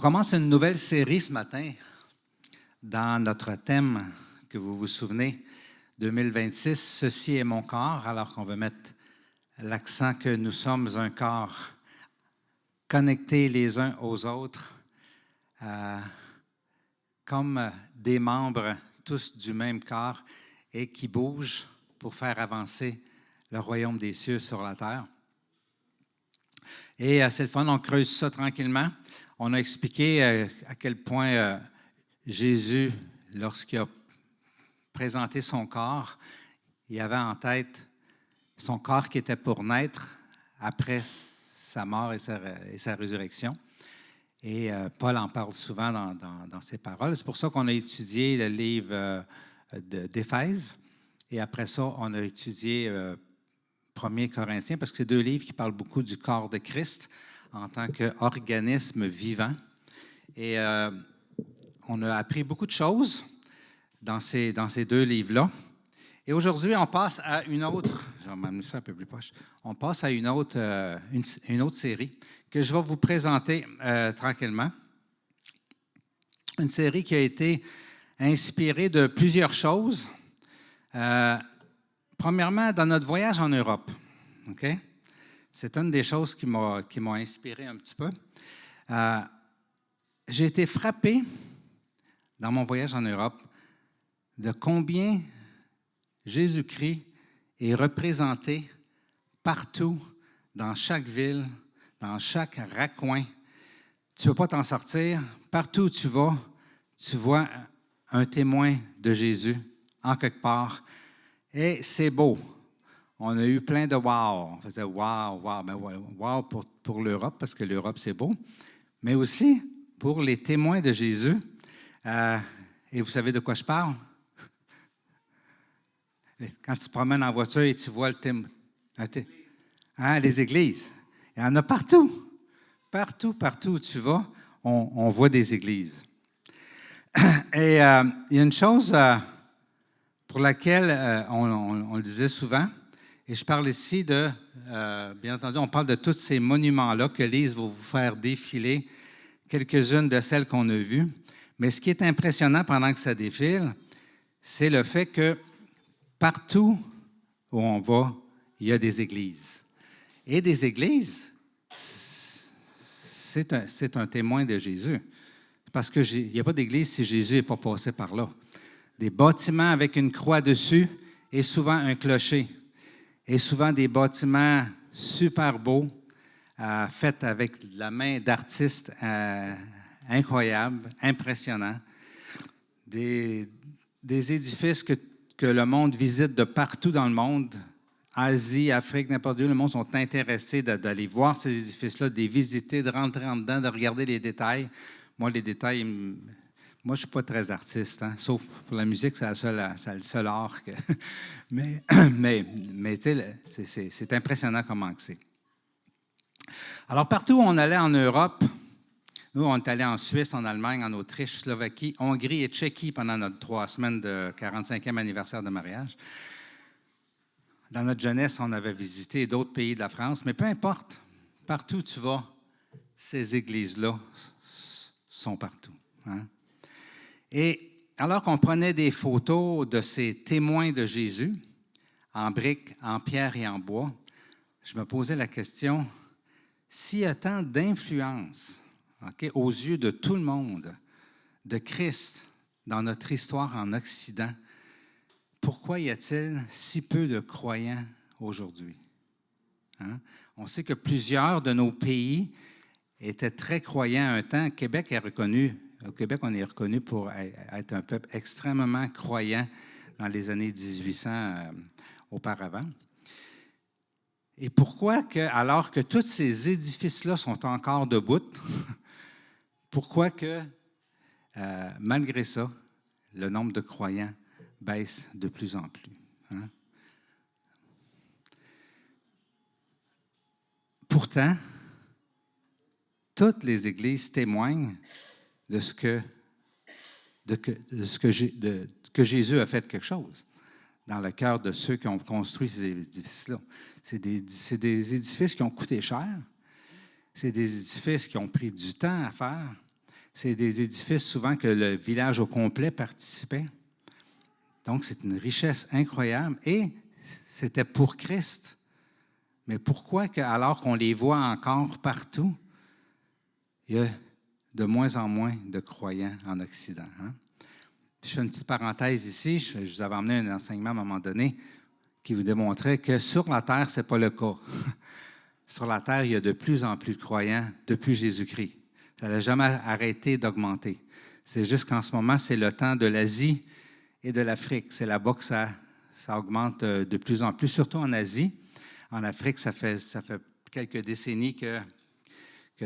commence une nouvelle série ce matin dans notre thème que vous vous souvenez, 2026, « Ceci est mon corps », alors qu'on veut mettre l'accent que nous sommes un corps connectés les uns aux autres, comme des membres tous du même corps et qui bougent pour faire avancer le royaume des cieux sur la terre. Et c'est le fun, on creuse ça tranquillement. On a expliqué à quel point Jésus, lorsqu'il a présenté son corps, il avait en tête son corps qui était pour naître après sa mort et sa résurrection. Et Paul en parle souvent dans ses paroles. C'est pour ça qu'on a étudié le livre d'Éphèse. Et après ça, on a étudié 1 Corinthiens, parce que c'est deux livres qui parlent beaucoup du corps de Christ en tant qu'organisme vivant. Et on a appris beaucoup de choses dans ces deux livres-là. Et aujourd'hui, on passe à une autre, je vais m'amener ça un peu plus proche, on passe à une autre série que je vais vous présenter tranquillement. Une série qui a été inspirée de plusieurs choses. Premièrement, dans notre voyage en Europe, okay? C'est une des choses qui m'a inspiré un petit peu. J'ai été frappé dans mon voyage en Europe de combien Jésus-Christ est représenté partout, dans chaque ville, dans chaque raccoin. Tu ne peux pas t'en sortir. Partout où tu vas, tu vois un témoin de Jésus en quelque part. Et c'est beau. On a eu plein de wow. On faisait wow, wow. Ben wow pour l'Europe, parce que l'Europe, c'est beau. Mais aussi pour les témoins de Jésus. Et vous savez de quoi je parle? Quand tu te promènes en voiture et tu vois le témoin. Les églises. Il y en a partout. Partout où tu vas, on voit des églises. Et il y a une chose pour laquelle on le disait souvent, et je parle ici de, bien entendu, on parle de tous ces monuments-là que Lise va vous faire défiler, quelques-unes de celles qu'on a vues. Mais ce qui est impressionnant pendant que ça défile, c'est le fait que partout où on va, il y a des églises. Et des églises, c'est un témoin de Jésus. Parce qu'il n'y a pas d'église si Jésus n'est pas passé par là. Des bâtiments avec une croix dessus et souvent un clocher. Et souvent des bâtiments super beaux, faits avec la main d'artistes incroyables, impressionnants. Des édifices que le monde visite de partout dans le monde. Asie, Afrique, n'importe où, le monde sont intéressés d'aller voir ces édifices-là, de les visiter, de rentrer en dedans, de regarder les détails. Moi, les détails, moi, je ne suis pas très artiste, hein, sauf pour la musique, c'est le seul art. Mais tu sais, c'est impressionnant comment que c'est. Alors, partout où on allait en Europe, nous, on est allés en Suisse, en Allemagne, en Autriche, Slovaquie, Hongrie et Tchéquie pendant notre 3 semaines de 45e anniversaire de mariage. Dans notre jeunesse, on avait visité d'autres pays de la France, mais peu importe, partout où tu vas, ces églises-là sont partout. Hein? Et alors qu'on prenait des photos de ces témoins de Jésus, en briques, en pierre et en bois, je me posais la question, s'il y a tant d'influence aux yeux de tout le monde, de Christ, dans notre histoire en Occident, pourquoi y a-t-il si peu de croyants aujourd'hui? Hein? On sait que plusieurs de nos pays étaient très croyants à un temps. Au Québec, on est reconnu pour être un peuple extrêmement croyant dans les années 1800 auparavant. Et pourquoi, alors que tous ces édifices-là sont encore debout, pourquoi que, malgré ça, le nombre de croyants baisse de plus en plus? Hein? Pourtant, toutes les églises témoignent de ce que Jésus a fait quelque chose dans le cœur de ceux qui ont construit ces édifices-là. C'est des édifices qui ont coûté cher. C'est des édifices qui ont pris du temps à faire. C'est des édifices souvent que le village au complet participait. Donc, c'est une richesse incroyable. Et c'était pour Christ. Mais pourquoi, alors qu'on les voit encore partout, il y a de moins en moins de croyants en Occident? Hein? Je fais une petite parenthèse ici. Je vous avais emmené un enseignement à un moment donné qui vous démontrait que sur la terre, ce n'est pas le cas. Sur la terre, il y a de plus en plus de croyants depuis Jésus-Christ. Ça n'a jamais arrêté d'augmenter. C'est juste qu'en ce moment, c'est le temps de l'Asie et de l'Afrique. C'est là-bas que ça augmente de plus en plus, surtout en Asie. En Afrique, ça fait quelques décennies que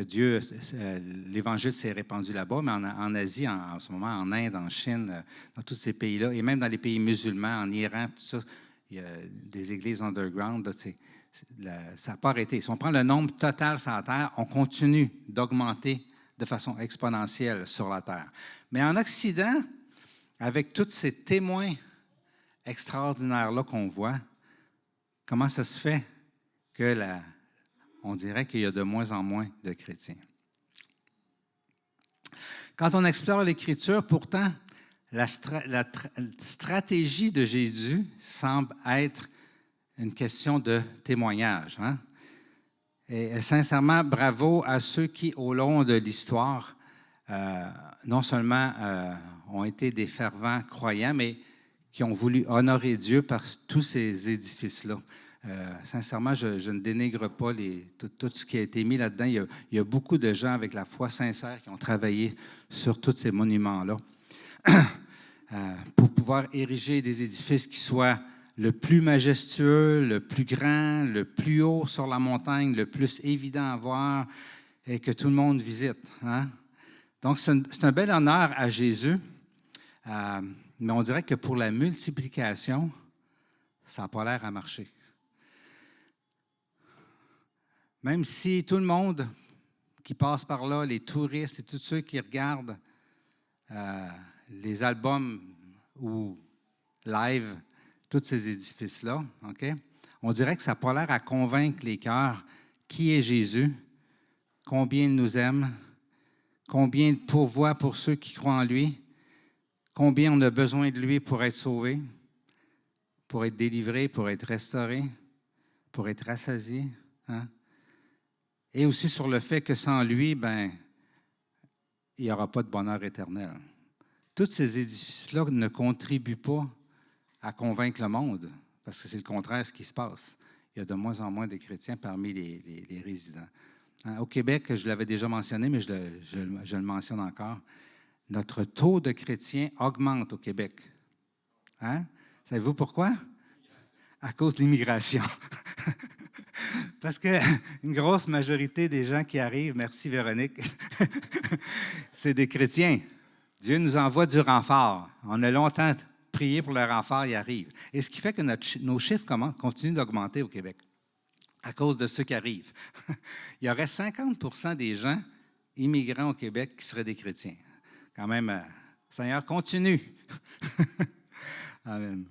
Dieu, l'Évangile s'est répandu là-bas, mais en Asie, en ce moment, en Inde, en Chine, dans tous ces pays-là, et même dans les pays musulmans, en Iran, tout ça, il y a des églises underground. Là, ça n'a pas arrêté. Si on prend le nombre total sur la Terre, on continue d'augmenter de façon exponentielle sur la Terre. Mais en Occident, avec tous ces témoins extraordinaires-là qu'on voit, comment ça se fait que on dirait qu'il y a de moins en moins de chrétiens? Quand on explore l'Écriture, pourtant, la stratégie de Jésus semble être une question de témoignage. Hein? Et sincèrement, bravo à ceux qui, au long de l'histoire, non seulement ont été des fervents croyants, mais qui ont voulu honorer Dieu par tous ces édifices-là. Sincèrement, je ne dénigre pas tout ce qui a été mis là-dedans. Il y a beaucoup de gens avec la foi sincère qui ont travaillé sur tous ces monuments-là pour pouvoir ériger des édifices qui soient le plus majestueux, le plus grand, le plus haut sur la montagne, le plus évident à voir et que tout le monde visite. Hein? Donc, c'est un bel honneur à Jésus, mais on dirait que pour la multiplication, ça n'a pas l'air à marcher. Même si tout le monde qui passe par là, les touristes et tous ceux qui regardent les albums ou live, tous ces édifices-là, OK? On dirait que ça n'a pas l'air à convaincre les cœurs qui est Jésus, combien il nous aime, combien il pourvoit pour ceux qui croient en lui, combien on a besoin de lui pour être sauvé, pour être délivré, pour être restauré, pour être rassasié. Hein? Et aussi sur le fait que sans lui, il n'y aura pas de bonheur éternel. Tous ces édifices-là ne contribuent pas à convaincre le monde, parce que c'est le contraire de ce qui se passe. Il y a de moins en moins de chrétiens parmi les résidents. Au Québec, je l'avais déjà mentionné, mais je le mentionne encore, notre taux de chrétiens augmente au Québec. Hein? Savez-vous pourquoi? À cause de l'immigration. Parce qu'une grosse majorité des gens qui arrivent, merci Véronique, c'est des chrétiens. Dieu nous envoie du renfort. On a longtemps prié pour le renfort, il arrive. Et ce qui fait que nos chiffres continuent d'augmenter au Québec à cause de ceux qui arrivent. Il y aurait 50% des gens immigrants au Québec qui seraient des chrétiens. Quand même, Seigneur, continue. Amen.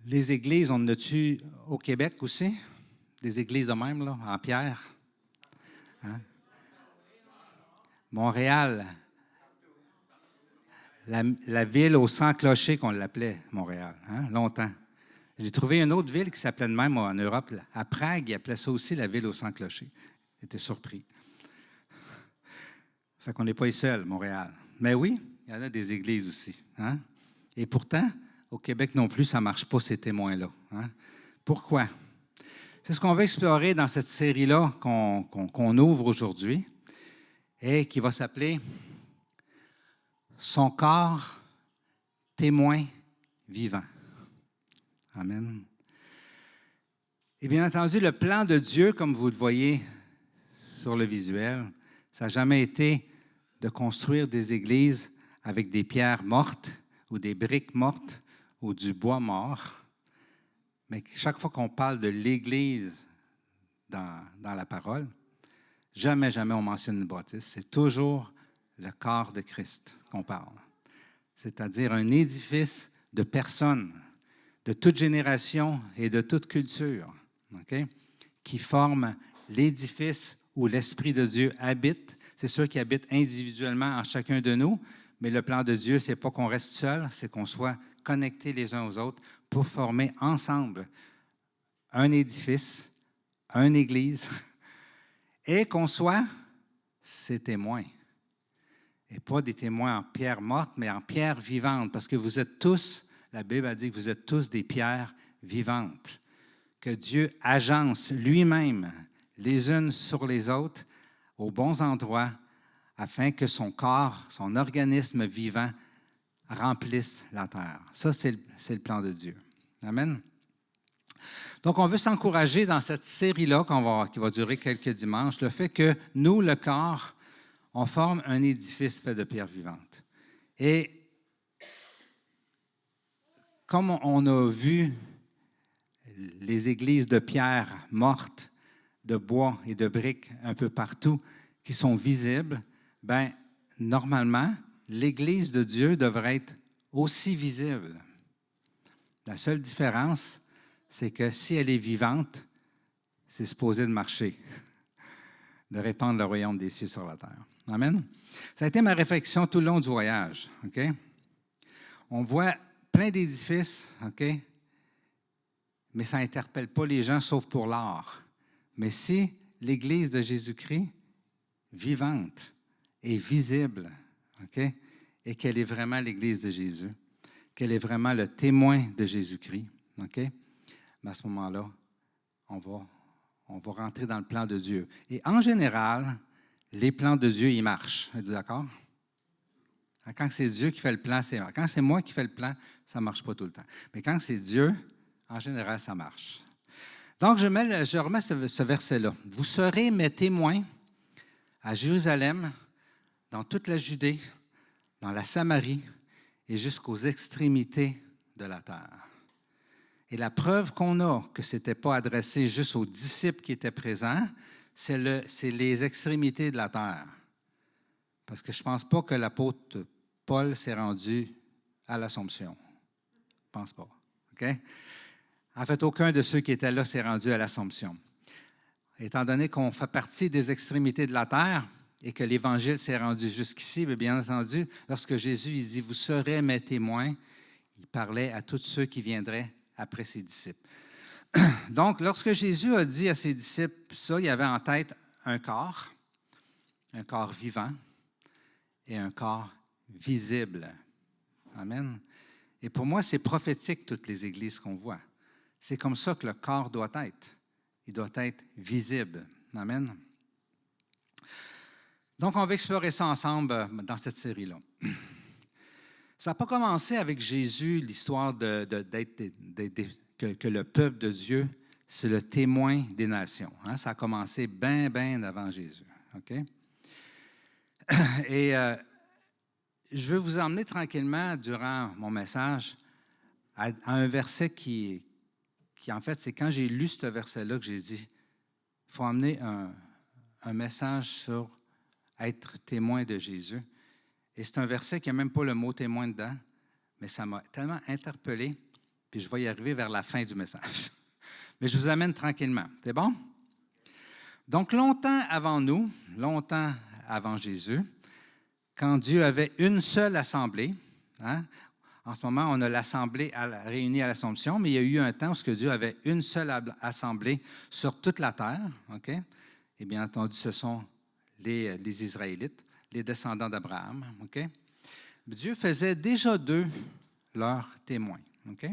Les églises, on en a-tu au Québec aussi? Des églises de même, là, en pierre? Hein? Montréal, la ville aux 100 clochers qu'on l'appelait, Montréal, hein? Longtemps. J'ai trouvé une autre ville qui s'appelait de même en Europe. À Prague, ils appelaient ça aussi la ville aux 100 clochers. J'étais surpris. Fait qu'on n'est pas les seuls, Montréal. Mais oui, il y en a des églises aussi. Hein? Et pourtant, au Québec non plus, ça ne marche pas, ces témoins-là. Hein? Pourquoi? C'est ce qu'on va explorer dans cette série-là qu'on ouvre aujourd'hui et qui va s'appeler « Son corps témoin vivant ». Amen. Et bien entendu, le plan de Dieu, comme vous le voyez sur le visuel, ça n'a jamais été de construire des églises avec des pierres mortes ou des briques mortes ou du bois mort. Mais chaque fois qu'on parle de l'Église dans la parole, jamais on mentionne une bâtisse. C'est toujours le corps de Christ qu'on parle. C'est-à-dire un édifice de personnes, de toute génération et de toute culture. OK, qui forment l'édifice où l'Esprit de Dieu habite. C'est sûr qu'il habite individuellement en chacun de nous, mais le plan de Dieu, ce n'est pas qu'on reste seul, c'est qu'on soit connectés les uns aux autres pour former ensemble un édifice, une église, et qu'on soit ses témoins. Et pas des témoins en pierre morte, mais en pierre vivante, parce que vous êtes tous, la Bible a dit que vous êtes tous des pierres vivantes, que Dieu agence lui-même les unes sur les autres aux bons endroits afin que son corps, son organisme vivant remplisse la terre. Ça, c'est le plan de Dieu. Amen. Donc, on veut s'encourager dans cette série-là qui va durer quelques dimanches, le fait que nous, le corps, on forme un édifice fait de pierres vivantes. Et comme on a vu les églises de pierre mortes, de bois et de briques un peu partout qui sont visibles, bien, normalement, l'Église de Dieu devrait être aussi visible. La seule différence, c'est que si elle est vivante, c'est supposé de marcher, de répandre le royaume des cieux sur la terre. Amen. Ça a été ma réflexion tout le long du voyage. OK? On voit plein d'édifices, OK? Mais ça n'interpelle pas les gens, sauf pour l'art. Mais si l'Église de Jésus-Christ, vivante et visible, OK? Et qu'elle est vraiment l'Église de Jésus, qu'elle est vraiment le témoin de Jésus-Christ, OK? Mais à ce moment-là, on va rentrer dans le plan de Dieu. Et en général, les plans de Dieu, ils marchent. Êtes-vous d'accord? Quand c'est Dieu qui fait le plan, c'est marche. Quand c'est moi qui fais le plan, ça ne marche pas tout le temps. Mais quand c'est Dieu, en général, ça marche. Donc, je remets ce verset-là. Vous serez mes témoins à Jérusalem, dans toute la Judée, dans la Samarie et jusqu'aux extrémités de la terre. Et la preuve qu'on a que ce n'était pas adressé juste aux disciples qui étaient présents, c'est les extrémités de la terre. Parce que je ne pense pas que l'apôtre Paul s'est rendu à l'Assomption. Je ne pense pas. OK? En fait, aucun de ceux qui étaient là s'est rendu à l'Assomption. Étant donné qu'on fait partie des extrémités de la terre et que l'Évangile s'est rendu jusqu'ici, bien entendu, lorsque Jésus il dit « Vous serez mes témoins », il parlait à tous ceux qui viendraient après ses disciples. Donc, lorsque Jésus a dit à ses disciples ça, il avait en tête un corps vivant et un corps visible. Amen. Et pour moi, c'est prophétique, toutes les églises qu'on voit. C'est comme ça que le corps doit être. Il doit être visible. Amen. Donc, on va explorer ça ensemble dans cette série-là. Ça n'a pas commencé avec Jésus, l'histoire que le peuple de Dieu, c'est le témoin des nations. Hein? Ça a commencé bien avant Jésus. OK? Et je veux vous emmener tranquillement, durant mon message, à un verset qui en fait, c'est quand j'ai lu ce verset-là que j'ai dit, il faut emmener un message sur être témoin de Jésus. Et c'est un verset qui n'a même pas le mot témoin dedans, mais ça m'a tellement interpellé, puis je vais y arriver vers la fin du message. Mais je vous amène tranquillement. C'est bon? Donc, longtemps avant nous, longtemps avant Jésus, quand Dieu avait une seule assemblée, hein, en ce moment, on a l'assemblée réunie à l'Assomption, mais il y a eu un temps où Dieu avait une seule assemblée sur toute la terre. OK? Et bien entendu, ce sont les Israélites, les descendants d'Abraham. OK? Dieu faisait déjà d'eux leurs témoins. OK?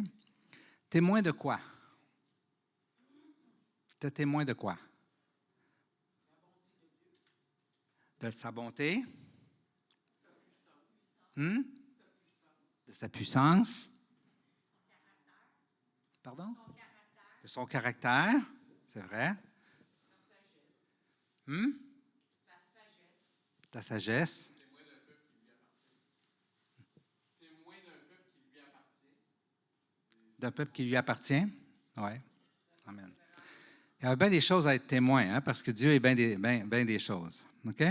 Témoins de quoi? Tu es témoin de quoi? De sa bonté. De sa puissance. Pardon? De son caractère. C'est vrai. Ta sagesse. Témoin d'un peuple qui lui appartient. D'un peuple qui lui appartient. Oui. Amen. Il y a bien des choses à être témoin, hein, parce que Dieu est bien des choses. OK?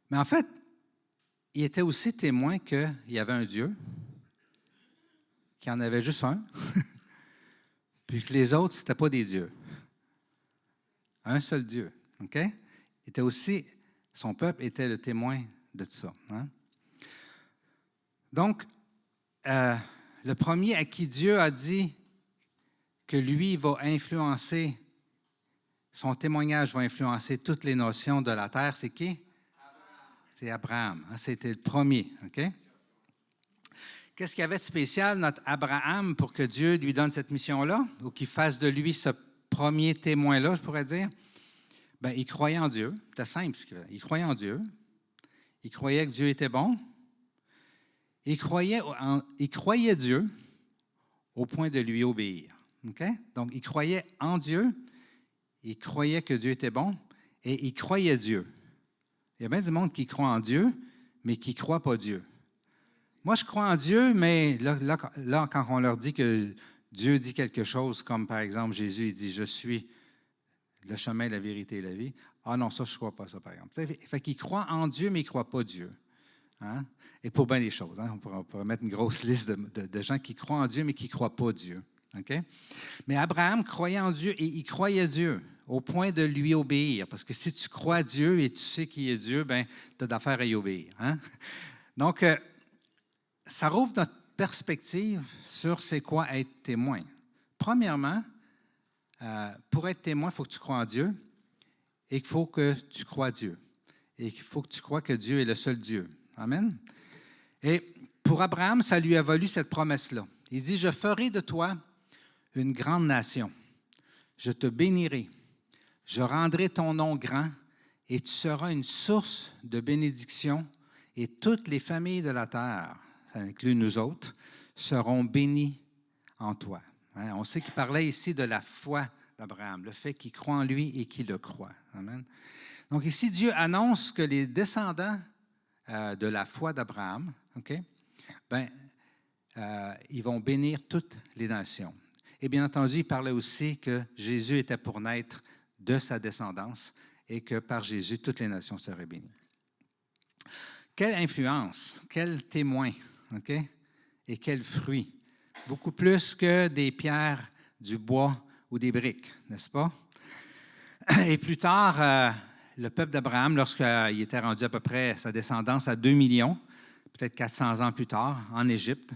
Mais en fait, il était aussi témoin qu'il y avait un Dieu, qu'il y en avait juste un, puis que les autres, ce n'étaient pas des dieux. un seul Dieu. OK? Son peuple était le témoin de ça. Hein? Donc, le premier à qui Dieu a dit que lui va influencer, son témoignage va influencer toutes les notions de la terre, c'est qui? C'est Abraham. Hein? C'était le premier. OK? Qu'est-ce qu'il y avait de spécial, notre Abraham, pour que Dieu lui donne cette mission-là, ou qu'il fasse de lui ce premier témoin-là, je pourrais dire? Bien, il croyait en Dieu. C'était simple ce qu'il faisait. Il croyait en Dieu. Il croyait que Dieu était bon. Il croyait Dieu au point de lui obéir. Okay? Donc, il croyait en Dieu, il croyait que Dieu était bon, et il croyait Dieu. Il y a bien du monde qui croit en Dieu, mais qui ne croit pas Dieu. Moi, je crois en Dieu, mais là, quand on leur dit que Dieu dit quelque chose, comme par exemple Jésus, il dit « Je suis le chemin, la vérité et la vie », ah non, ça, je ne crois pas ça, par exemple. Fait qu'il croit en Dieu, mais il ne croit pas Dieu. Hein? Et pour bien des choses. Hein? On pourrait mettre une grosse liste de gens qui croient en Dieu, mais qui ne croient pas Dieu. Okay? Mais Abraham croyait en Dieu et il croyait Dieu au point de lui obéir. Parce que si tu crois Dieu et tu sais qui est Dieu, bien, tu as d'affaire à y obéir. Hein? Donc, ça rouvre notre perspective sur c'est quoi être témoin. Premièrement, pour être témoin, il faut que tu crois en Dieu et qu'il faut que tu crois Dieu. Et qu'il faut que tu crois que Dieu est le seul Dieu. Amen. Et pour Abraham, ça lui a valu cette promesse-là. Il dit, « Je ferai de toi une grande nation. Je te bénirai. Je rendrai ton nom grand et tu seras une source de bénédiction et toutes les familles de la terre, ça inclut nous autres, seront bénies en toi. » Hein? On sait qu'il parlait ici de la foi d'Abraham, le fait qu'il croit en lui et qu'il le croit. Amen. Donc ici, Dieu annonce que les descendants de la foi d'Abraham, okay, ils vont bénir toutes les nations. Et bien entendu, il parlait aussi que Jésus était pour naître de sa descendance et que par Jésus, toutes les nations seraient bénies. Quelle influence, quel témoin, okay, et quel fruit. Beaucoup plus que des pierres, du bois ou des briques, n'est-ce pas? Et plus tard, le peuple d'Abraham, lorsqu'il était rendu à peu près sa descendance à 2 millions, peut-être 400 ans plus tard, en Égypte,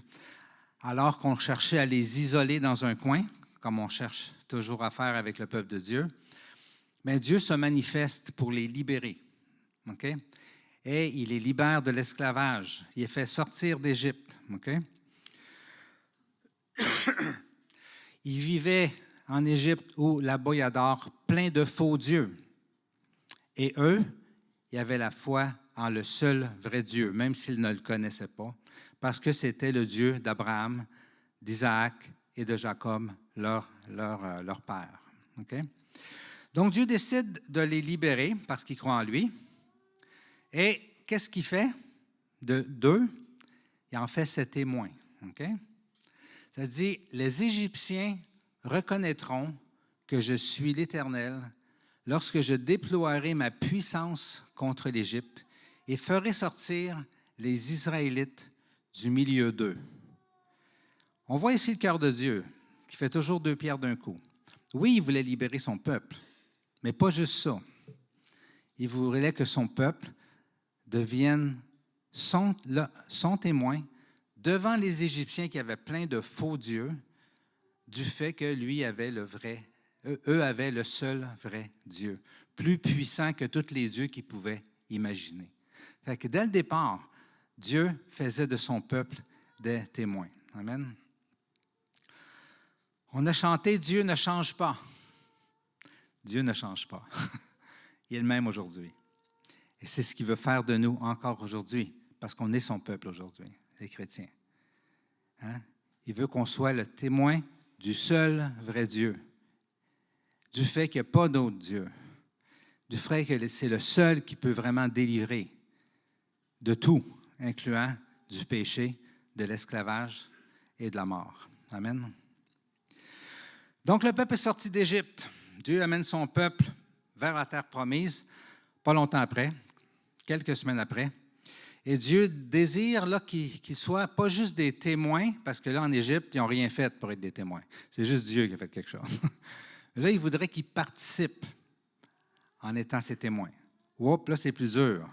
alors qu'on cherchait à les isoler dans un coin, comme on cherche toujours à faire avec le peuple de Dieu, mais Dieu se manifeste pour les libérer. Okay? Et il les libère de l'esclavage. Il les fait sortir d'Égypte. Okay? Ils vivaient en Égypte où là-bas, il adore plein de faux dieux. Et eux, ils avaient la foi en le seul vrai Dieu, même s'ils ne le connaissaient pas, parce que c'était le Dieu d'Abraham, d'Isaac et de Jacob, leur père. Okay? Donc, Dieu décide de les libérer parce qu'il croit en lui. Et qu'est-ce qu'il fait d'eux? Il en fait ses témoins. Okay? Ça dit, les Égyptiens reconnaîtront que je suis l'Éternel lorsque je déploierai ma puissance contre l'Égypte et ferai sortir les Israélites du milieu d'eux. On voit ici le cœur de Dieu, qui fait toujours 2 pierres d'un coup. Oui, il voulait libérer son peuple, mais pas juste ça. Il voulait que son peuple devienne son témoin devant les Égyptiens qui avaient plein de faux dieux, du fait que lui avait eux avaient le seul vrai Dieu, plus puissant que tous les dieux qu'ils pouvaient imaginer. Fait que dès le départ, Dieu faisait de son peuple des témoins. Amen. On a chanté « Dieu ne change pas ». Dieu ne change pas. Il est le même aujourd'hui. Et c'est ce qu'il veut faire de nous encore aujourd'hui, parce qu'on est son peuple aujourd'hui, les chrétiens. Hein? Il veut qu'on soit le témoin du seul vrai Dieu, du fait qu'il n'y a pas d'autre Dieu, du fait que c'est le seul qui peut vraiment délivrer de tout, incluant du péché, de l'esclavage et de la mort. Amen. Donc, le peuple est sorti d'Égypte. Dieu amène son peuple vers la terre promise, pas longtemps après, quelques semaines après. Et Dieu désire là qu'ils soient pas juste des témoins, parce que là, en Égypte, ils n'ont rien fait pour être des témoins. C'est juste Dieu qui a fait quelque chose. Là, il voudrait qu'ils participent en étant ses témoins. Oups, là, c'est plus dur.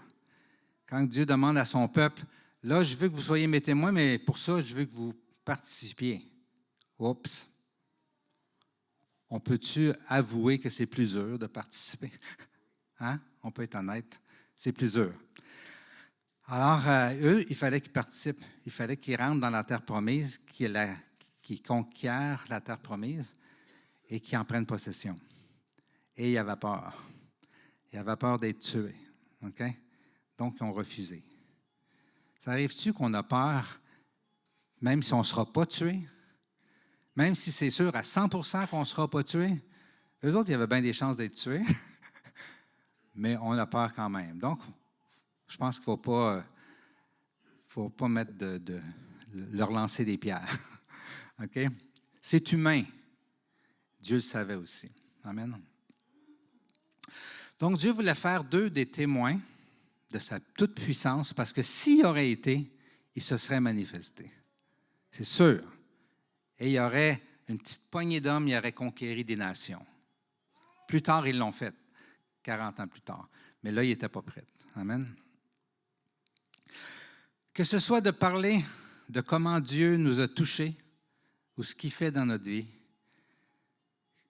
Quand Dieu demande à son peuple, là, je veux que vous soyez mes témoins, mais pour ça, je veux que vous participiez. Oups. On peut-tu avouer que c'est plus dur de participer? Hein? On peut être honnête. C'est plus dur. Alors, eux, il fallait qu'ils participent. Il fallait qu'ils rentrent dans la terre promise, qu'ils conquièrent la terre promise et qu'ils en prennent possession. Et il y avait peur. Il y avait peur d'être tués. OK? Donc, ils ont refusé. Ça arrive-tu qu'on a peur, même si on ne sera pas tué? Même si c'est sûr à 100% qu'on ne sera pas tué? Eux autres, il y avait bien des chances d'être tués, mais on a peur quand même. Donc, je pense qu'il ne faut pas mettre leur lancer des pierres. OK? C'est humain. Dieu le savait aussi. Amen. Donc, Dieu voulait faire d'eux des témoins de sa toute-puissance parce que s'il aurait été, il se serait manifesté. C'est sûr. Et il y aurait une petite poignée d'hommes, il aurait conquéri des nations. Plus tard, ils l'ont fait, 40 ans plus tard. Mais là, ils n'étaient pas prêts. Amen. Que ce soit de parler de comment Dieu nous a touchés ou ce qu'il fait dans notre vie,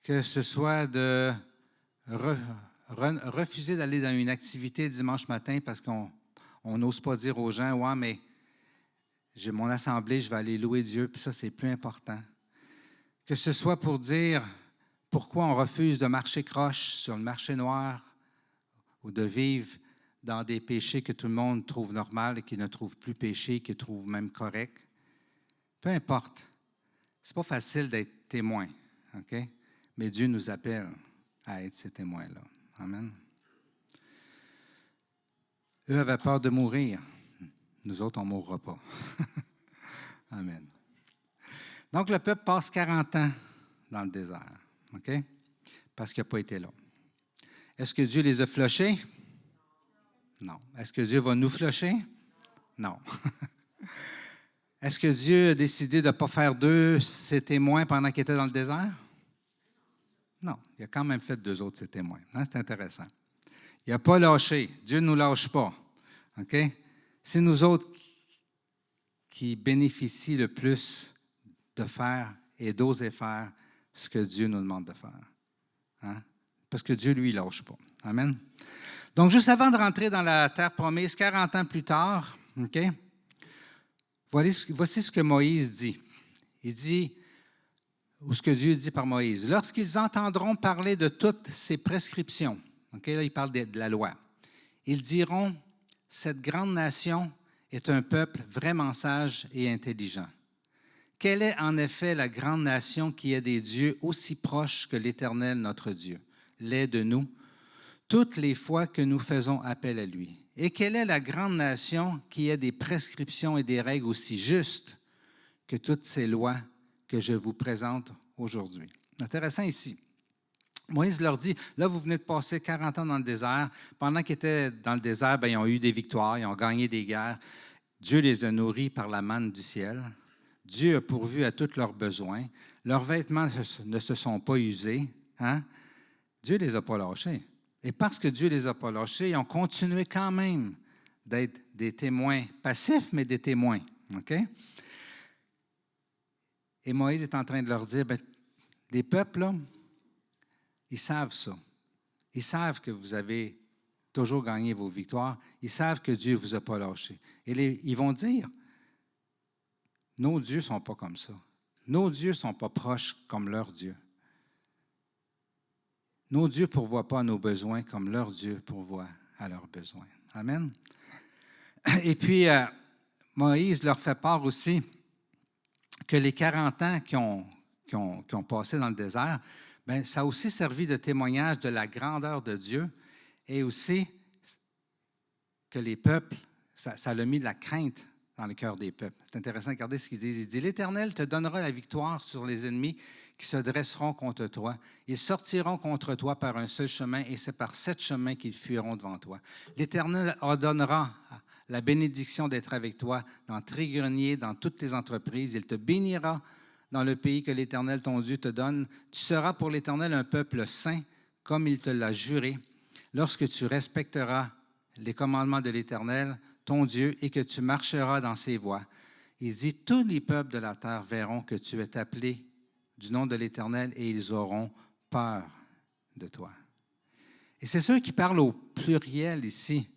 que ce soit de refuser d'aller dans une activité dimanche matin parce qu'on n'ose pas dire aux gens, « Ouais, mais j'ai mon assemblée, je vais aller louer Dieu, puis ça, c'est plus important. » Que ce soit pour dire pourquoi on refuse de marcher croche sur le marché noir ou de vivre dans des péchés que tout le monde trouve normal et qui ne trouve plus péché, qui trouve même correct. Peu importe. Ce n'est pas facile d'être témoin, OK? Mais Dieu nous appelle à être ces témoins-là. Amen. Eux avaient peur de mourir. Nous autres, on ne mourra pas. Amen. Donc, le peuple passe 40 ans dans le désert, OK? Parce qu'il n'a pas été là. Est-ce que Dieu les a flushés? Non. Est-ce que Dieu va nous flusher? Non. Est-ce que Dieu a décidé de ne pas faire d'eux ses témoins pendant qu'ils étaient dans le désert? Non. Il a quand même fait d'eux autres ses témoins. Hein? C'est intéressant. Il n'a pas lâché. Dieu ne nous lâche pas. OK? C'est nous autres qui bénéficient le plus de faire et d'oser faire ce que Dieu nous demande de faire. Hein? Parce que Dieu, lui, ne lâche pas. Amen. Donc, juste avant de rentrer dans la terre promise, 40 ans plus tard, OK, voici ce que Moïse dit. Il dit, ou ce que Dieu dit par Moïse, « Lorsqu'ils entendront parler de toutes ces prescriptions, OK, là, il parle de la loi, ils diront, « Cette grande nation est un peuple vraiment sage et intelligent. Quelle est en effet la grande nation qui a des dieux aussi proches que l'Éternel notre Dieu, l'est de nous, toutes les fois que nous faisons appel à lui? Et quelle est la grande nation qui a des prescriptions et des règles aussi justes que toutes ces lois que je vous présente aujourd'hui? » Intéressant ici. Moïse leur dit, là, vous venez de passer 40 ans dans le désert. Pendant qu'ils étaient dans le désert, bien, ils ont eu des victoires, ils ont gagné des guerres. Dieu les a nourris par la manne du ciel. Dieu a pourvu à tous leurs besoins. Leurs vêtements ne se sont pas usés. Hein? Dieu ne les a pas lâchés. Et parce que Dieu ne les a pas lâchés, ils ont continué quand même d'être des témoins passifs, mais des témoins. OK? Et Moïse est en train de leur dire, bien, les peuples, là, ils savent ça. Ils savent que vous avez toujours gagné vos victoires. Ils savent que Dieu ne vous a pas lâché. Et ils vont dire, nos dieux ne sont pas comme ça. Nos dieux ne sont pas proches comme leurs dieux. Nos dieux ne pourvoient pas à nos besoins comme leurs dieux pourvoient à leurs besoins. Amen. Et puis, Moïse leur fait part aussi que les 40 ans qui ont passé dans le désert, bien, ça a aussi servi de témoignage de la grandeur de Dieu et aussi que les peuples, ça a mis de la crainte dans le cœur des peuples. C'est intéressant, regardez ce qu'il dit. Il dit, « L'Éternel te donnera la victoire sur les ennemis qui se dresseront contre toi. Ils sortiront contre toi par un seul chemin et c'est par 7 chemins qu'ils fuiront devant toi. L'Éternel ordonnera la bénédiction d'être avec toi dans tes greniers, dans toutes tes entreprises. Il te bénira dans le pays que l'Éternel, ton Dieu, te donne. Tu seras pour l'Éternel un peuple saint, comme il te l'a juré. lorsque tu respecteras les commandements de l'Éternel, ton Dieu, et que tu marcheras dans ses voies. Il dit, tous les peuples de la terre verront que tu es appelé du nom de l'Éternel et ils auront peur de toi. Et c'est sûr qu'il parle au pluriel ici,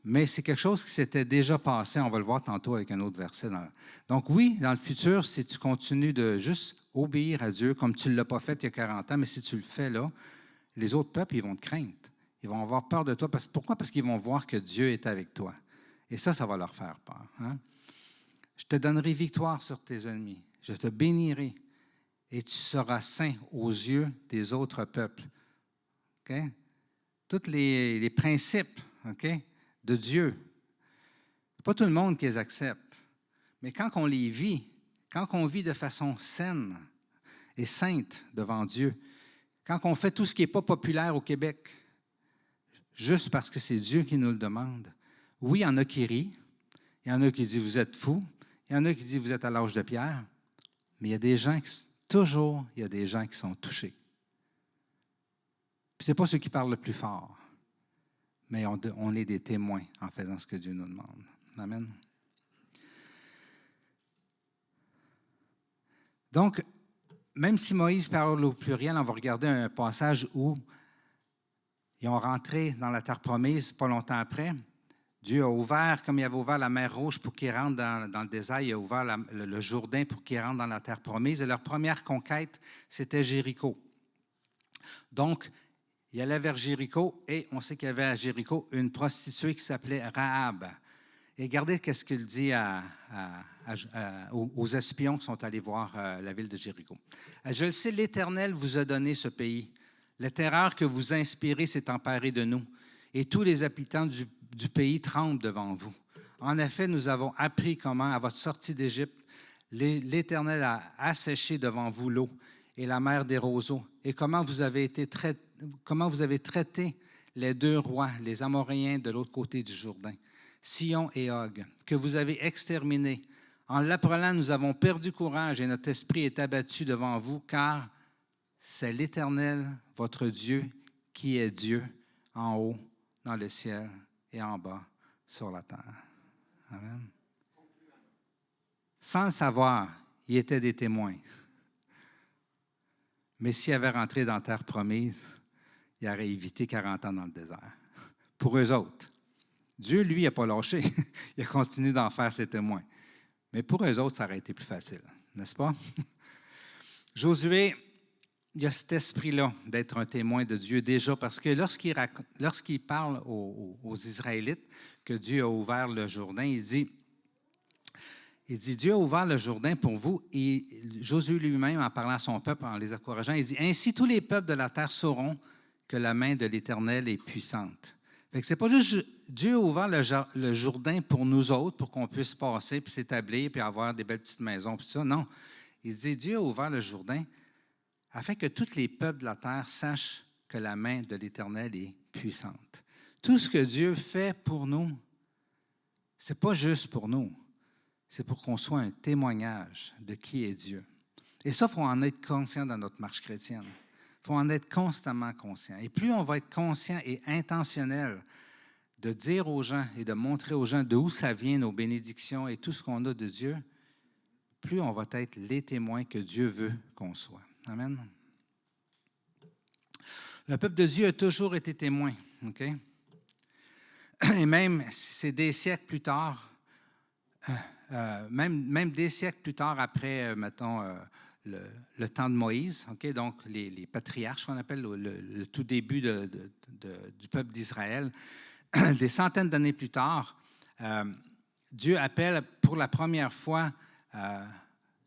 mais c'est quelque chose qui s'était déjà passé. On va le voir tantôt avec un autre verset. Donc oui, dans le futur, si tu continues de juste obéir à Dieu comme tu ne l'as pas fait il y a 40 ans, mais si tu le fais là, les autres peuples, ils vont te craindre. Ils vont avoir peur de toi. Pourquoi? Parce qu'ils vont voir que Dieu est avec toi. Et ça va leur faire peur. Hein? Je te donnerai victoire sur tes ennemis. Je te bénirai et tu seras saint aux yeux des autres peuples. Okay? Tous les principes, okay, de Dieu, pas tout le monde qui les accepte. Mais quand on les vit, quand on vit de façon saine et sainte devant Dieu, quand on fait tout ce qui n'est pas populaire au Québec, juste parce que c'est Dieu qui nous le demande, oui, il y en a qui rient, il y en a qui disent « vous êtes fous », il y en a qui disent « vous êtes à l'âge de pierre », mais il y a des gens toujours, il y a des gens qui sont touchés. Ce n'est pas ceux qui parlent le plus fort, mais on est des témoins en faisant ce que Dieu nous demande. Amen. Donc, même si Moïse parle au pluriel, on va regarder un passage où ils ont rentré dans la terre promise pas longtemps après. Dieu a ouvert, comme il avait ouvert la mer Rouge pour qu'ils rentrent dans le désert, il a ouvert le Jourdain pour qu'ils rentrent dans la terre promise. Et leur première conquête, c'était Jéricho. Donc, il allait vers Jéricho et on sait qu'il y avait à Jéricho une prostituée qui s'appelait Rahab. Et regardez ce qu'il dit aux espions qui sont allés voir la ville de Jéricho. Je le sais, l'Éternel vous a donné ce pays. La terreur que vous inspirez s'est emparée de nous. Et tous les habitants du pays tremblent devant vous. En effet, nous avons appris comment, à votre sortie d'Égypte, l'Éternel a asséché devant vous l'eau et la mer des roseaux, et comment vous avez traité les deux rois, les Amoréens de l'autre côté du Jourdain, Sion et Og, que vous avez exterminés. En l'appelant, nous avons perdu courage et notre esprit est abattu devant vous, car c'est l'Éternel, votre Dieu, qui est Dieu en haut, dans le ciel, et en bas, sur la terre. Amen. Sans le savoir, ils étaient des témoins. Mais s'ils avaient rentré dans la terre promise, ils auraient évité 40 ans dans le désert. Pour eux autres. Dieu, lui, n'a pas lâché. Il a continué d'en faire ses témoins. Mais pour eux autres, ça aurait été plus facile, n'est-ce pas? Josué, il y a cet esprit-là d'être un témoin de Dieu déjà, parce que lorsqu'il parle aux Israélites que Dieu a ouvert le Jourdain, il dit, Dieu a ouvert le Jourdain pour vous. Et Josué lui-même, en parlant à son peuple, en les encourageant, il dit, ainsi tous les peuples de la terre sauront que la main de l'Éternel est puissante. Fait que c'est pas juste Dieu a ouvert le Jourdain pour nous autres, pour qu'on puisse passer, puis s'établir, puis avoir des belles petites maisons, puis ça. Non. Il dit, Dieu a ouvert le Jourdain afin que tous les peuples de la terre sachent que la main de l'Éternel est puissante. Tout ce que Dieu fait pour nous, ce n'est pas juste pour nous, c'est pour qu'on soit un témoignage de qui est Dieu. Et ça, il faut en être conscient dans notre marche chrétienne. Il faut en être constamment conscient. Et plus on va être conscient et intentionnel de dire aux gens et de montrer aux gens d'où ça vient, nos bénédictions et tout ce qu'on a de Dieu, plus on va être les témoins que Dieu veut qu'on soit. Amen. Le peuple de Dieu a toujours été témoin. OK? Et même, c'est des siècles plus tard, même des siècles plus tard, après, mettons, le temps de Moïse, okay? Donc les patriarches, qu'on appelle le tout début du peuple d'Israël, des centaines d'années plus tard, Dieu appelle pour la première fois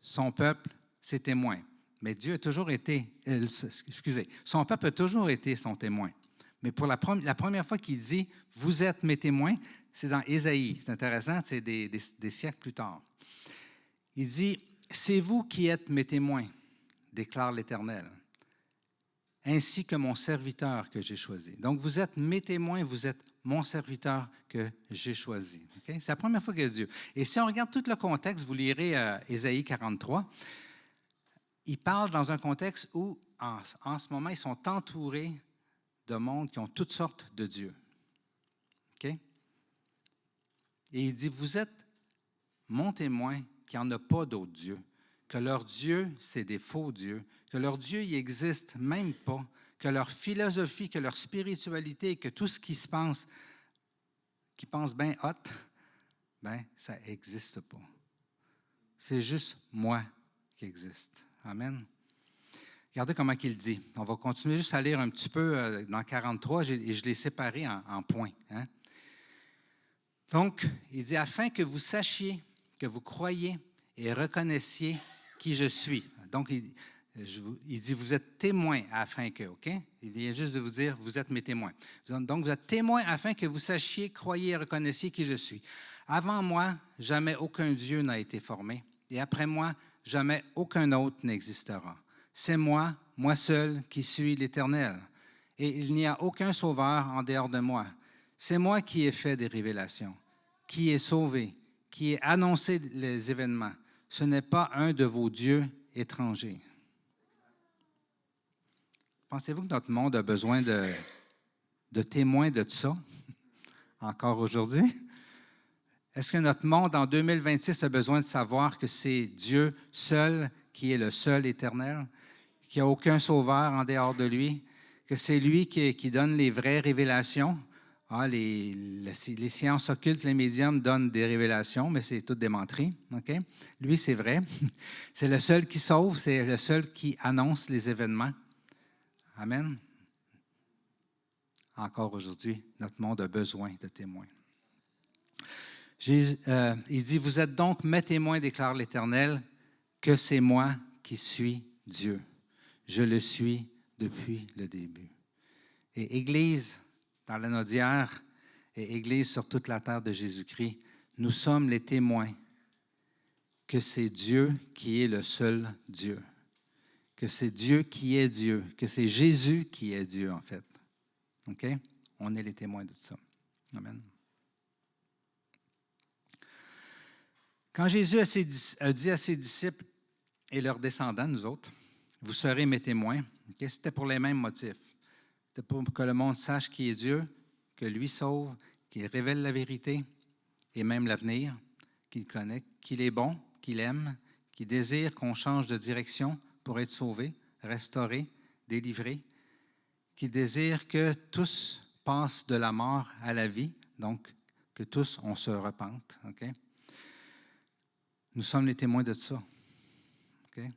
son peuple ses témoins. Mais Dieu a toujours été, son peuple a toujours été son témoin. Mais pour la première fois qu'il dit « vous êtes mes témoins », c'est dans Ésaïe. C'est intéressant, c'est des siècles plus tard. Il dit « c'est vous qui êtes mes témoins, déclare l'Éternel, ainsi que mon serviteur que j'ai choisi. » Donc, vous êtes mes témoins, vous êtes mon serviteur que j'ai choisi. Okay? C'est la première fois que Dieu. Et si on regarde tout le contexte, vous lirez Ésaïe 43, il parle dans un contexte où, en ce moment, ils sont entourés de monde qui ont toutes sortes de dieux. OK? Et il dit, vous êtes mon témoin qu'il n'y en a pas d'autres dieux, que leur Dieu, c'est des faux dieux, que leur Dieu, il n'existe même pas, que leur philosophie, que leur spiritualité, que tout ce qui se pense, qui pense bien hot, ben ça n'existe pas. C'est juste moi qui existe. Amen. Regardez comment il dit. On va continuer juste à lire un petit peu dans 43 et je l'ai séparé en points. Hein? Donc, il dit, afin que vous sachiez, que vous croyiez et reconnaissiez qui je suis. Donc, il dit, vous êtes témoins afin que, OK? Il vient juste de vous dire, vous êtes mes témoins. Donc, vous êtes témoins afin que vous sachiez, croyiez et reconnaissiez qui je suis. Avant moi, jamais aucun Dieu n'a été formé, et après moi, jamais aucun autre n'existera. C'est moi, moi seul, qui suis l'Éternel, et il n'y a aucun sauveur en dehors de moi. C'est moi qui ai fait des révélations, qui ai sauvé, qui ai annoncé les événements. Ce n'est pas un de vos dieux étrangers. Pensez-vous que notre monde a besoin de témoins de ça, encore aujourd'hui? Est-ce que notre monde, en 2026, a besoin de savoir que c'est Dieu seul qui est le seul éternel, qu'il n'y a aucun sauveur en dehors de lui, que c'est lui qui donne les vraies révélations? Ah, les sciences occultes, les médiums donnent des révélations, mais c'est tout démontré. Okay? Lui, c'est vrai. C'est le seul qui sauve, c'est le seul qui annonce les événements. Amen. Encore aujourd'hui, notre monde a besoin de témoins. Il dit, vous êtes donc mes témoins, déclare l'Éternel, que c'est moi qui suis Dieu. Je le suis depuis le début. Et Église, dans la Naudière, et Église sur toute la terre de Jésus-Christ, nous sommes les témoins que c'est Dieu qui est le seul Dieu, que c'est Dieu qui est Dieu, que c'est Jésus qui est Dieu, en fait. OK? On est les témoins de ça. Amen. Quand Jésus a dit à ses disciples et leurs descendants, nous autres, vous serez mes témoins, okay? C'était pour les mêmes motifs. C'était pour que le monde sache qui est Dieu, que lui sauve, qu'il révèle la vérité et même l'avenir, qu'il connaît, qu'il est bon, qu'il aime, qu'il désire qu'on change de direction pour être sauvé, restauré, délivré, qu'il désire que tous passent de la mort à la vie, donc que tous on se repente. Okay? Nous sommes les témoins de ça. Okay?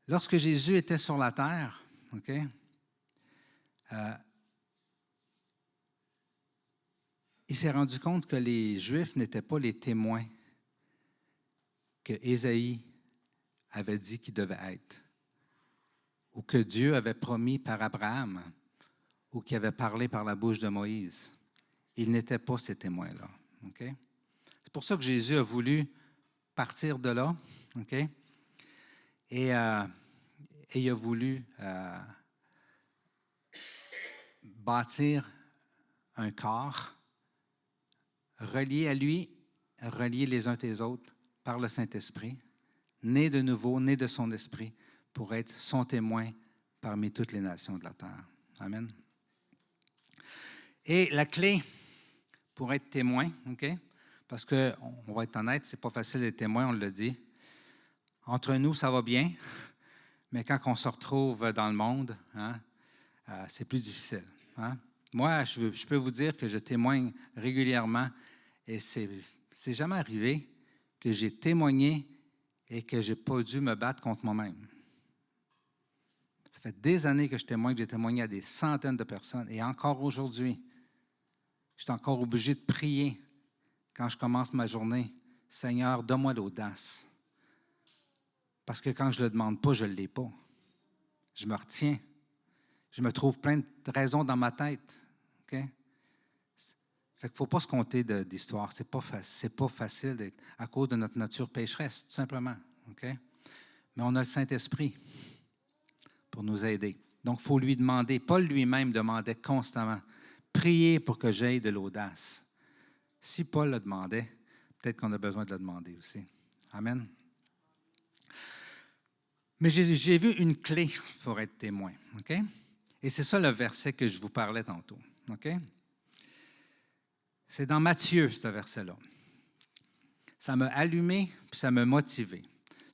Lorsque Jésus était sur la terre, okay, il s'est rendu compte que les Juifs n'étaient pas les témoins que Ésaïe avait dit qu'ils devaient être, ou que Dieu avait promis par Abraham, ou qui avait parlé par la bouche de Moïse. Ils n'étaient pas ces témoins-là. Okay? C'est pour ça que Jésus a voulu partir de là, okay? Et il a voulu bâtir un corps relié à lui, relié les uns les autres par le Saint-Esprit, né de nouveau, né de son esprit, pour être son témoin parmi toutes les nations de la terre. Amen. Et la clé pour être témoin, OK? Parce qu'on va être honnête, c'est pas facile d'être témoin, on l'a dit. Entre nous, ça va bien, mais quand on se retrouve dans le monde, hein, c'est plus difficile. Hein? Moi, je peux vous dire que je témoigne régulièrement et c'est jamais arrivé que j'ai témoigné et que je n'ai pas dû me battre contre moi-même. Ça fait des années que je témoigne, que j'ai témoigné à des centaines de personnes et encore aujourd'hui, je suis encore obligé de prier quand je commence ma journée. Seigneur, donne-moi l'audace. Parce que quand je ne le demande pas, je ne l'ai pas. Je me retiens. Je me trouve plein de raisons dans ma tête. Okay? Fait qu'il ne faut pas se compter d'histoire. Ce n'est pas facile à cause de notre nature pécheresse, tout simplement. Okay? Mais on a le Saint-Esprit pour nous aider. Donc, il faut lui demander. Paul lui-même demandait constamment, priez pour que j'aie de l'audace. Si Paul le demandait, peut-être qu'on a besoin de le demander aussi. Amen. Mais j'ai vu une clé pour être témoin. Okay? Et c'est ça le verset que je vous parlais tantôt. OK? C'est dans Matthieu, ce verset-là. Ça m'a allumé, puis ça m'a motivé.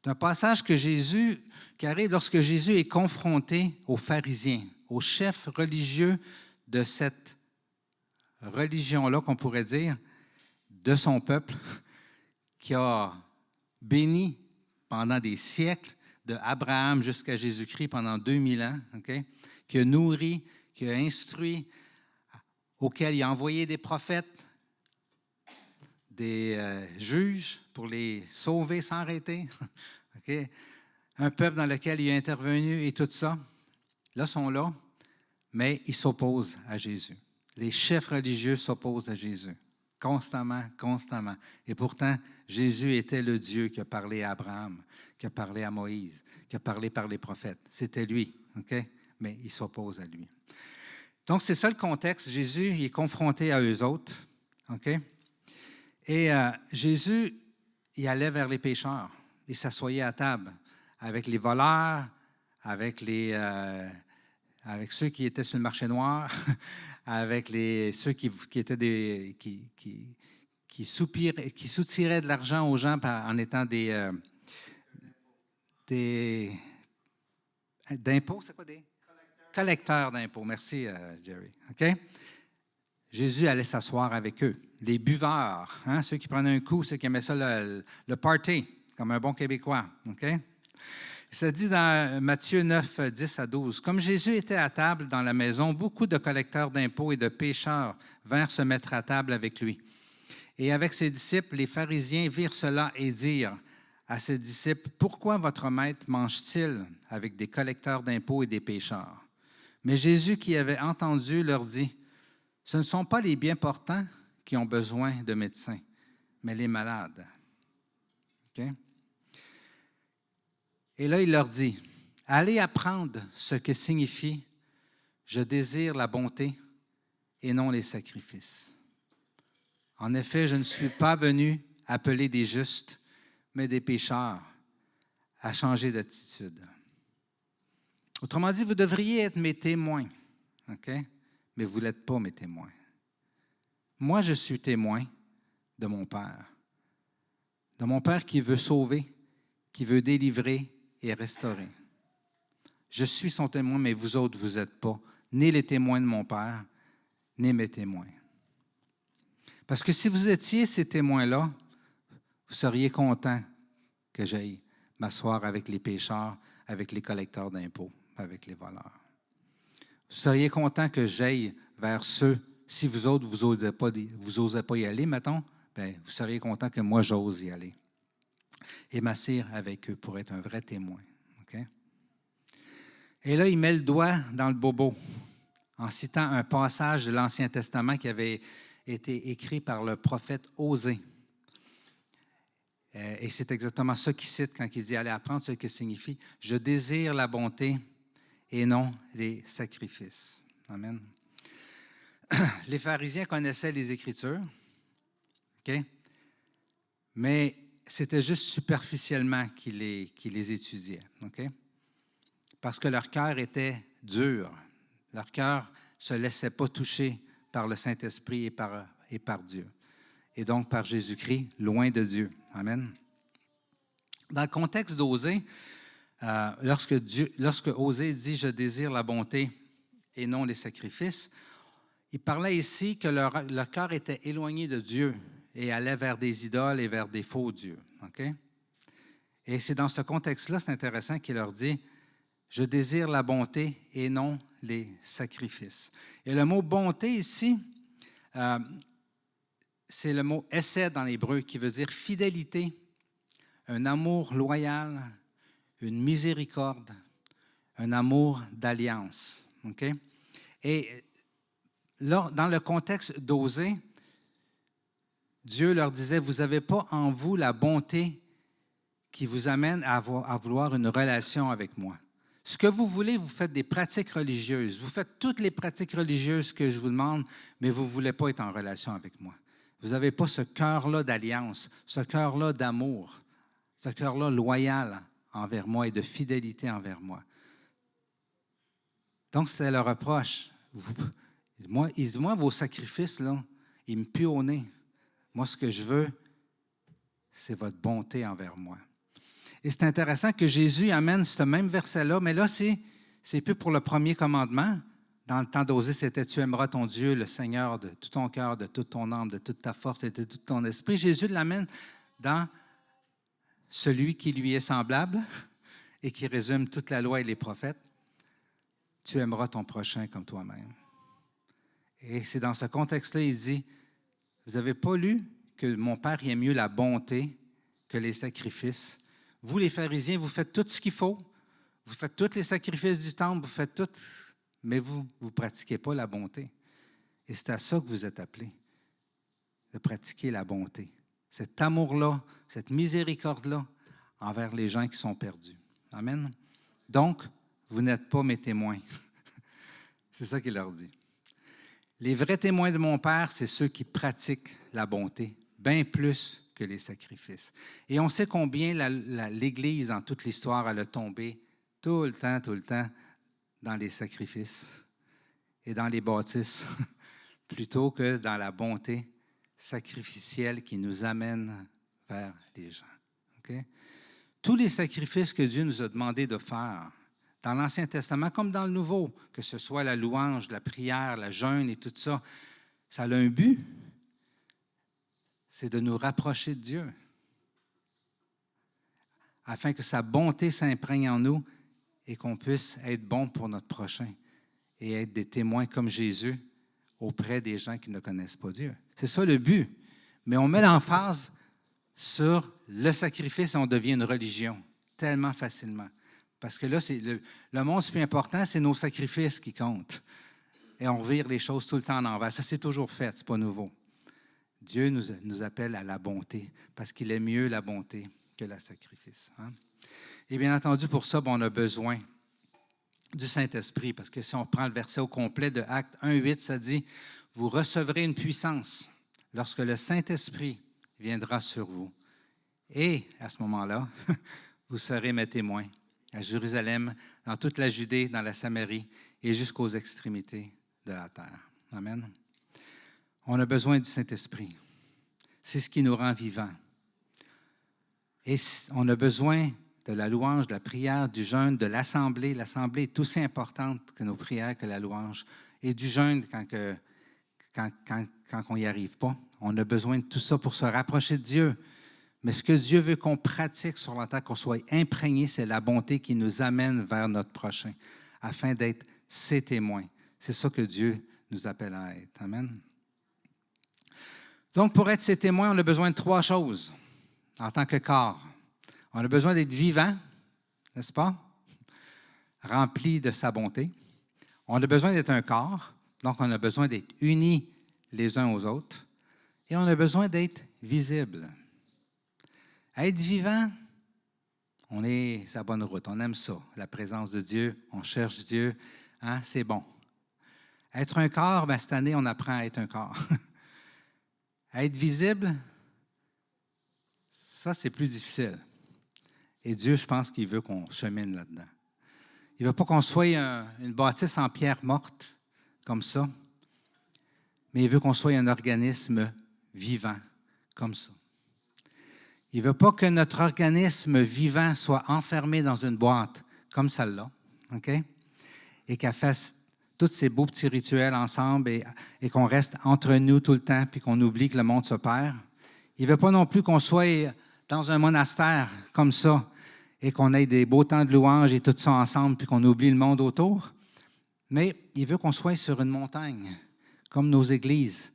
C'est un passage qui arrive lorsque Jésus est confronté aux pharisiens, aux chefs religieux de cette religion-là, qu'on pourrait dire, de son peuple, qui a béni pendant des siècles, de Abraham jusqu'à Jésus-Christ pendant 2000 ans, okay? Qui a nourri, qui a instruit, auquel il a envoyé des prophètes, des juges pour les sauver sans arrêter. Okay? Un peuple dans lequel il est intervenu et tout ça. Là, sont là, mais ils s'opposent à Jésus. Les chefs religieux s'opposent à Jésus. Constamment, constamment. Et pourtant, Jésus était le Dieu qui a parlé à Abraham, qui a parlé à Moïse, qui a parlé par les prophètes. C'était lui, OK? Mais ils s'opposent à lui. Donc, c'est ça le contexte. Jésus il est confronté à eux autres, OK? Et Jésus, il allait vers les pécheurs. Il s'assoyait à table avec les voleurs, avec ceux qui étaient sur le marché noir, avec ceux qui étaient qui soutiraient de l'argent aux gens en étant d'impôts, c'est quoi des collecteurs d'impôts. Merci, Jerry. OK? Jésus allait s'asseoir avec eux. Les buveurs, hein, ceux qui prenaient un coup, ceux qui aimaient ça, le party, comme un bon Québécois. OK? Ça dit dans Matthieu 9, 10 à 12, « Comme Jésus était à table dans la maison, beaucoup de collecteurs d'impôts et de pécheurs vinrent se mettre à table avec lui. Et avec ses disciples, les pharisiens virent cela et dirent à ses disciples, « Pourquoi votre maître mange-t-il avec des collecteurs d'impôts et des pécheurs? » Mais Jésus, qui avait entendu, leur dit, « Ce ne sont pas les bien portants qui ont besoin de médecins, mais les malades. » Okay? Et là, il leur dit, « Allez apprendre ce que signifie « Je désire la bonté et non les sacrifices. » En effet, je ne suis pas venu appeler des justes, mais des pécheurs à changer d'attitude. » Autrement dit, vous devriez être mes témoins, OK? Mais vous ne l'êtes pas mes témoins. Moi, je suis témoin de mon Père. De mon Père qui veut sauver, qui veut délivrer et restaurer. Je suis son témoin, mais vous autres, vous n'êtes pas ni les témoins de mon Père, ni mes témoins. Parce que si vous étiez ces témoins-là, vous seriez contents que j'aille m'asseoir avec les pécheurs, avec les collecteurs d'impôts, avec les voleurs. Vous seriez contents que j'aille vers ceux, si vous autres, vous n'osez pas y aller, mettons, bien, vous seriez contents que moi, j'ose y aller. Et m'asseoir avec eux pour être un vrai témoin. Okay? Et là, il met le doigt dans le bobo en citant un passage de l'Ancien Testament qui avait été écrit par le prophète Osée. Et c'est exactement ça qu'il cite quand il dit « Allez apprendre ce que signifie « Je désire la bonté et non les sacrifices. » Amen. Les pharisiens connaissaient les Écritures, OK? Mais c'était juste superficiellement qu'ils les étudiaient, OK? Parce que leur cœur était dur. Leur cœur ne se laissait pas toucher par le Saint-Esprit et par Dieu. Et donc par Jésus-Christ, loin de Dieu. Amen. Dans le contexte d'Osée, lorsque Osée dit « Je désire la bonté et non les sacrifices », il parlait ici que leur cœur était éloigné de Dieu et allait vers des idoles et vers des faux dieux. Okay? Et c'est dans ce contexte-là, c'est intéressant qu'il leur dit « Je désire la bonté et non les sacrifices ». Et le mot « bonté » ici, c'est le mot « hesed » dans l'hébreu, qui veut dire fidélité, un amour loyal, une miséricorde, un amour d'alliance. Okay? Et là, dans le contexte d'Osée, Dieu leur disait, vous n'avez pas en vous la bonté qui vous amène à vouloir une relation avec moi. Ce que vous voulez, vous faites des pratiques religieuses. Vous faites toutes les pratiques religieuses que je vous demande, mais vous ne voulez pas être en relation avec moi. Vous n'avez pas ce cœur-là d'alliance, ce cœur-là d'amour, ce cœur-là loyal envers moi et de fidélité envers moi. Donc, c'était le reproche. Ils disent, moi, vos sacrifices, là, ils me puent au nez. Moi, ce que je veux, c'est votre bonté envers moi. Et c'est intéressant que Jésus amène ce même verset-là, mais là, c'est plus pour le premier commandement. Dans le temps d'Osée, c'était « Tu aimeras ton Dieu, le Seigneur, de tout ton cœur, de toute ton âme, de toute ta force et de tout ton esprit. » Jésus l'amène dans celui qui lui est semblable et qui résume toute la loi et les prophètes. « Tu aimeras ton prochain comme toi-même. » Et c'est dans ce contexte-là, il dit « Vous n'avez pas lu que mon Père aime mieux la bonté que les sacrifices. Vous, les pharisiens, vous faites tout ce qu'il faut. Vous faites tous les sacrifices du temple, vous faites tout, mais vous ne pratiquez pas la bonté. Et c'est à ça que vous êtes appelés, de pratiquer la bonté. Cet amour-là, cette miséricorde-là envers les gens qui sont perdus. Amen. Donc, vous n'êtes pas mes témoins. C'est ça qu'il leur dit. Les vrais témoins de mon Père, c'est ceux qui pratiquent la bonté, bien plus que les sacrifices. Et on sait combien l'Église, dans toute l'histoire, elle a tombé tout le temps, dans les sacrifices et dans les bâtisses, plutôt que dans la bonté sacrificielle qui nous amène vers les gens. Okay? Tous les sacrifices que Dieu nous a demandé de faire, dans l'Ancien Testament comme dans le Nouveau, que ce soit la louange, la prière, le jeûne et tout ça, ça a un but, c'est de nous rapprocher de Dieu, afin que sa bonté s'imprègne en nous et qu'on puisse être bon pour notre prochain et être des témoins comme Jésus auprès des gens qui ne connaissent pas Dieu. C'est ça le but. Mais on met l'emphase sur le sacrifice et on devient une religion tellement facilement. Parce que là, le monde, c'est plus important, c'est nos sacrifices qui comptent. Et on revire les choses tout le temps en envers. Ça, c'est toujours fait, ce n'est pas nouveau. Dieu nous appelle à la bonté, parce qu'il est mieux la bonté que le sacrifice. Hein? Et bien entendu, pour ça, on a besoin du Saint-Esprit, parce que si on prend le verset au complet de Actes 1:8, ça dit « Vous recevrez une puissance lorsque le Saint-Esprit viendra sur vous. Et à ce moment-là, vous serez mes témoins à Jérusalem, dans toute la Judée, dans la Samarie et jusqu'aux extrémités de la terre. » Amen. On a besoin du Saint-Esprit. C'est ce qui nous rend vivants. Et on a besoin de la louange, de la prière, du jeûne, de l'assemblée. L'assemblée est aussi importante que nos prières, que la louange. Et du jeûne quand on n'y arrive pas. On a besoin de tout ça pour se rapprocher de Dieu. Mais ce que Dieu veut qu'on pratique sur la terre, qu'on soit imprégné, c'est la bonté qui nous amène vers notre prochain, afin d'être ses témoins. C'est ça que Dieu nous appelle à être. Amen. Donc, pour être ses témoins, on a besoin de 3 choses en tant que corps. On a besoin d'être vivant, n'est-ce pas? Rempli de sa bonté. On a besoin d'être un corps, donc on a besoin d'être unis les uns aux autres. Et on a besoin d'être visible. Être vivant, on est sur la bonne route, on aime ça, la présence de Dieu, on cherche Dieu, hein, c'est bon. Être un corps, cette année, on apprend à être un corps. Être visible, ça, c'est plus difficile. Et Dieu, je pense qu'il veut qu'on chemine là-dedans. Il ne veut pas qu'on soit une bâtisse en pierre morte, comme ça, mais il veut qu'on soit un organisme vivant, comme ça. Il ne veut pas que notre organisme vivant soit enfermé dans une boîte, comme celle-là, OK? Et qu'elle fasse tous ces beaux petits rituels ensemble et qu'on reste entre nous tout le temps puis qu'on oublie que le monde se perd. Il ne veut pas non plus qu'on soit dans un monastère comme ça et qu'on ait des beaux temps de louange et tout ça ensemble puis qu'on oublie le monde autour. Mais il veut qu'on soit sur une montagne, comme nos églises,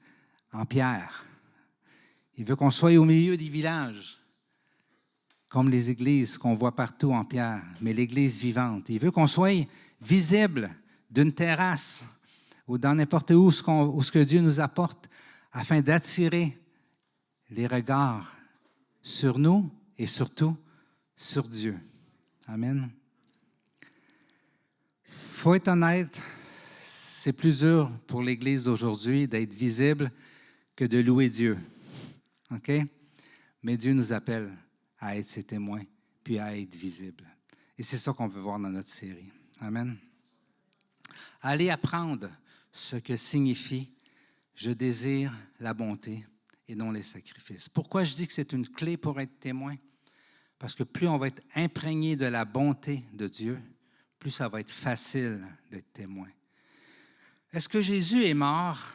en pierre. Il veut qu'on soit au milieu des villages, comme les églises qu'on voit partout en pierre, mais l'église vivante. Il veut qu'on soit visible d'une terrasse ou dans n'importe où ce que Dieu nous apporte afin d'attirer les regards sur nous et surtout sur Dieu. Amen. Il faut être honnête, c'est plus dur pour l'Église d'aujourd'hui d'être visible que de louer Dieu. OK? Mais Dieu nous appelle à être ses témoins puis à être visibles. Et c'est ça qu'on veut voir dans notre série. Amen. Allez apprendre ce que signifie « je désire la bonté et non les sacrifices ». Pourquoi je dis que c'est une clé pour être témoin? Parce que plus on va être imprégné de la bonté de Dieu, plus ça va être facile d'être témoin. Est-ce que Jésus est mort?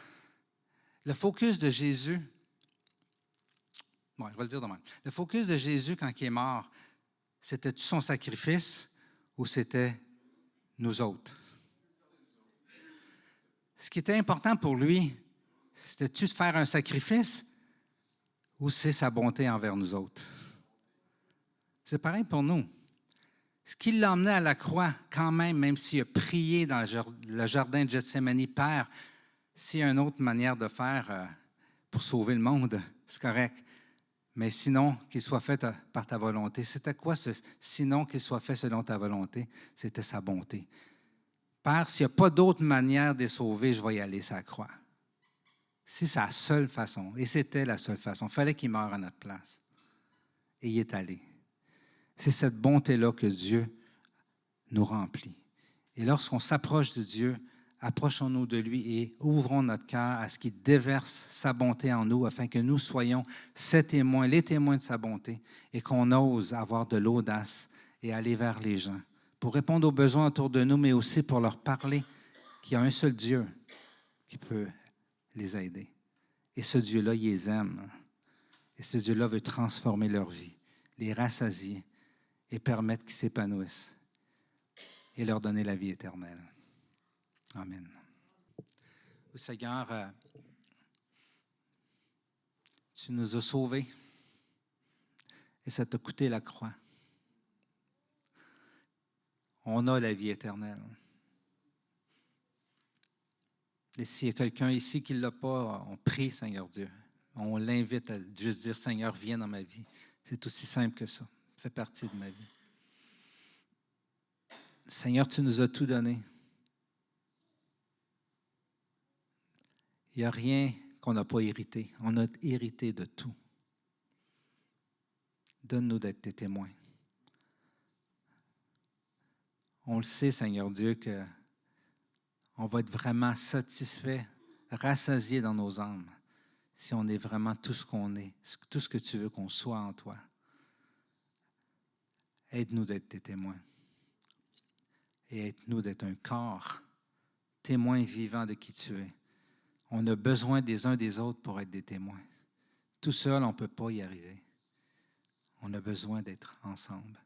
Le focus de Jésus, bon, je vais le dire de même. Le focus de Jésus quand il est mort, c'était son sacrifice ou c'était nous autres? Ce qui était important pour lui, c'était-tu de faire un sacrifice ou c'est sa bonté envers nous autres? C'est pareil pour nous. Ce qui l'a emmené à la croix, quand même, même s'il a prié dans le jardin de Gethsémani, Père, s'il y a une autre manière de faire pour sauver le monde, c'est correct. Mais sinon, qu'il soit fait par ta volonté. C'était quoi ce sinon qu'il soit fait selon ta volonté? C'était sa bonté. Père, s'il n'y a pas d'autre manière de les sauver, je vais y aller, ça croix. C'est sa seule façon. Et c'était la seule façon. Il fallait qu'il meure à notre place. Et il est allé. C'est cette bonté-là que Dieu nous remplit. Et lorsqu'on s'approche de Dieu, approchons-nous de lui et ouvrons notre cœur à ce qu'il déverse sa bonté en nous afin que nous soyons ses témoins, les témoins de sa bonté et qu'on ose avoir de l'audace et aller vers les gens pour répondre aux besoins autour de nous, mais aussi pour leur parler qu'il y a un seul Dieu qui peut les aider. Et ce Dieu-là, il les aime. Et ce Dieu-là veut transformer leur vie, les rassasier et permettre qu'ils s'épanouissent et leur donner la vie éternelle. Amen. Seigneur, tu nous as sauvés et ça t'a coûté la croix. On a la vie éternelle. Et s'il y a quelqu'un ici qui ne l'a pas, on prie, Seigneur Dieu. On l'invite à juste dire, Seigneur, viens dans ma vie. C'est aussi simple que ça. Ça fait partie de ma vie. Seigneur, tu nous as tout donné. Il n'y a rien qu'on n'a pas hérité. On a hérité de tout. Donne-nous d'être tes témoins. On le sait, Seigneur Dieu, qu'on va être vraiment satisfait, rassasié dans nos âmes, si on est vraiment tout ce qu'on est, tout ce que tu veux qu'on soit en toi. Aide-nous d'être tes témoins. Et aide-nous d'être un corps, témoin vivant de qui tu es. On a besoin des uns des autres pour être des témoins. Tout seul, on ne peut pas y arriver. On a besoin d'être ensemble.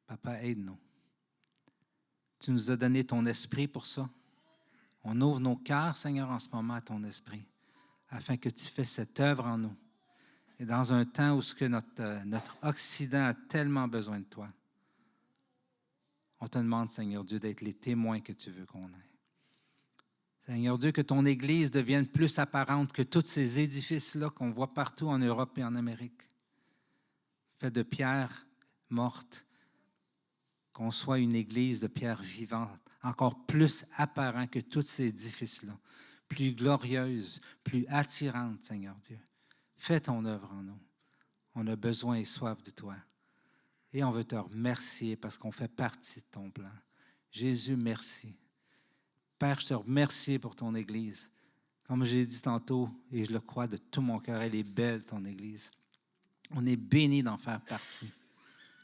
Papa, aide-nous. Tu nous as donné ton esprit pour ça. On ouvre nos cœurs, Seigneur, en ce moment à ton esprit, afin que tu fasses cette œuvre en nous. Et dans un temps où notre Occident a tellement besoin de toi, on te demande, Seigneur Dieu, d'être les témoins que tu veux qu'on ait. Seigneur Dieu, que ton Église devienne plus apparente que tous ces édifices-là qu'on voit partout en Europe et en Amérique, faits de pierres mortes, qu'on soit une Église de pierres vivantes, encore plus apparent que tous ces édifices-là, plus glorieuse, plus attirante, Seigneur Dieu. Fais ton œuvre en nous. On a besoin et soif de toi. Et on veut te remercier parce qu'on fait partie de ton plan. Jésus, merci. Père, je te remercie pour ton Église. Comme j'ai dit tantôt, et je le crois de tout mon cœur, elle est belle, ton Église. On est bénis d'en faire partie.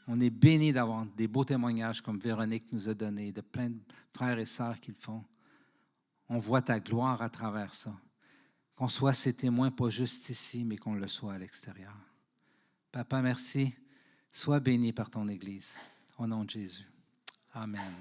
On est bénis d'avoir des beaux témoignages comme Véronique nous a donné, de plein de frères et sœurs qui le font. On voit ta gloire à travers ça. Qu'on soit ses témoins, pas juste ici, mais qu'on le soit à l'extérieur. Papa, merci. Sois béni par ton Église. Au nom de Jésus. Amen.